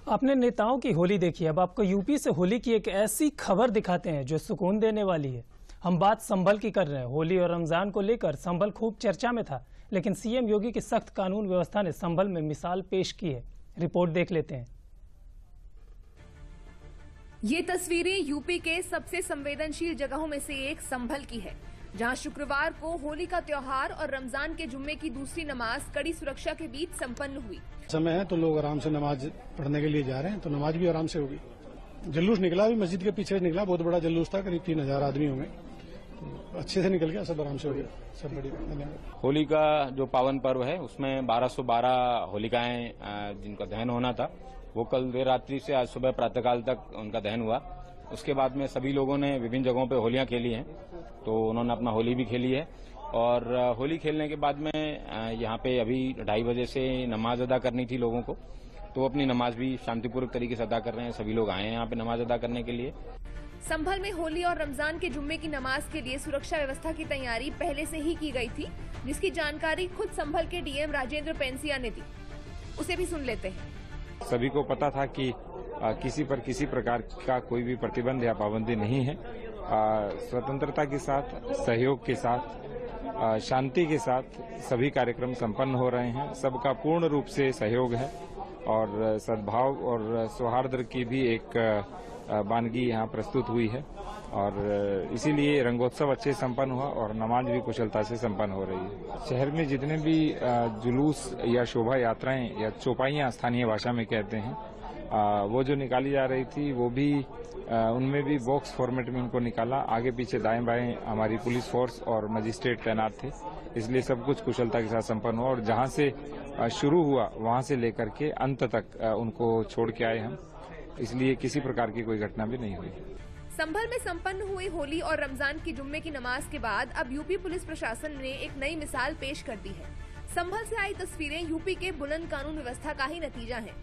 आपने नेताओं की होली देखी, अब आपको यूपी से होली की एक ऐसी खबर दिखाते हैं जो सुकून देने वाली है। हम बात संभल की कर रहे हैं। होली और रमजान को लेकर संभल खूब चर्चा में था, लेकिन सीएम योगी की सख्त कानून व्यवस्था ने संभल में मिसाल पेश की है। रिपोर्ट देख लेते हैं। ये तस्वीरें यूपी के सबसे संवेदनशील जगहों में से एक संभल की है, जहां शुक्रवार को होली का त्योहार और रमजान के जुम्मे की दूसरी नमाज कड़ी सुरक्षा के बीच संपन्न हुई। समय है तो लोग आराम से नमाज पढ़ने के लिए जा रहे हैं, तो नमाज भी आराम से होगी। जुलूस निकला भी मस्जिद के पीछे निकला, बहुत बड़ा जुलूस था, करीब 3000 आदमी होंगे। तो अच्छे से निकल गया, सब आराम से हो गया, सब बढ़िया। धन्यवाद। होली का जो पावन पर्व है उसमें 1212 होलिकाएं जिनका दहन होना था वो कल देर रात्रि से आज सुबह प्रातःकाल तक उनका दहन हुआ। उसके बाद में सभी लोगों ने विभिन्न जगहों पे होलियां खेली हैं, तो उन्होंने अपना होली भी खेली है। और होली खेलने के बाद में यहाँ पे अभी 2:30 बजे से नमाज अदा करनी थी लोगों को, तो अपनी नमाज भी शांतिपूर्वक तरीके से अदा कर रहे हैं। सभी लोग आए हैं यहाँ पे नमाज अदा करने के लिए। संभल में होली और रमजान के जुम्मे की नमाज के लिए सुरक्षा व्यवस्था की तैयारी पहले से ही की गई थी, जिसकी जानकारी खुद संभल के डीएम राजेंद्र पेंसिया ने दी। उसे भी सुन लेते हैं। सभी को पता था कि किसी पर किसी प्रकार का कोई भी प्रतिबंध या पाबंदी नहीं है। स्वतंत्रता के साथ, सहयोग के साथ, शांति के साथ सभी कार्यक्रम संपन्न हो रहे हैं। सबका पूर्ण रूप से सहयोग है और सद्भाव और सौहार्द की भी एक वानगी यहाँ प्रस्तुत हुई है और इसीलिए रंगोत्सव अच्छे संपन्न हुआ और नमाज भी कुशलता से संपन्न हो रही है। शहर में जितने भी जुलूस या शोभा यात्राएं या चौपाइयां स्थानीय भाषा में कहते हैं, वो जो निकाली जा रही थी वो भी उनमें भी बॉक्स फॉर्मेट में उनको निकाला। आगे पीछे दाएं बाएं हमारी पुलिस फोर्स और मजिस्ट्रेट तैनात थे, इसलिए सब कुछ कुशलता के साथ संपन्न हुआ और जहां से शुरू हुआ वहां से लेकर के अंत तक उनको छोड़ के आए हम, इसलिए किसी प्रकार की कोई घटना भी नहीं हुई। संभल में संपन्न हुई होली और रमजान की जुम्मे की नमाज के बाद अब यूपी पुलिस प्रशासन ने एक नई मिसाल पेश कर दी है। संभल से आई तस्वीरें यूपी के बुलंद कानून व्यवस्था का ही नतीजा है।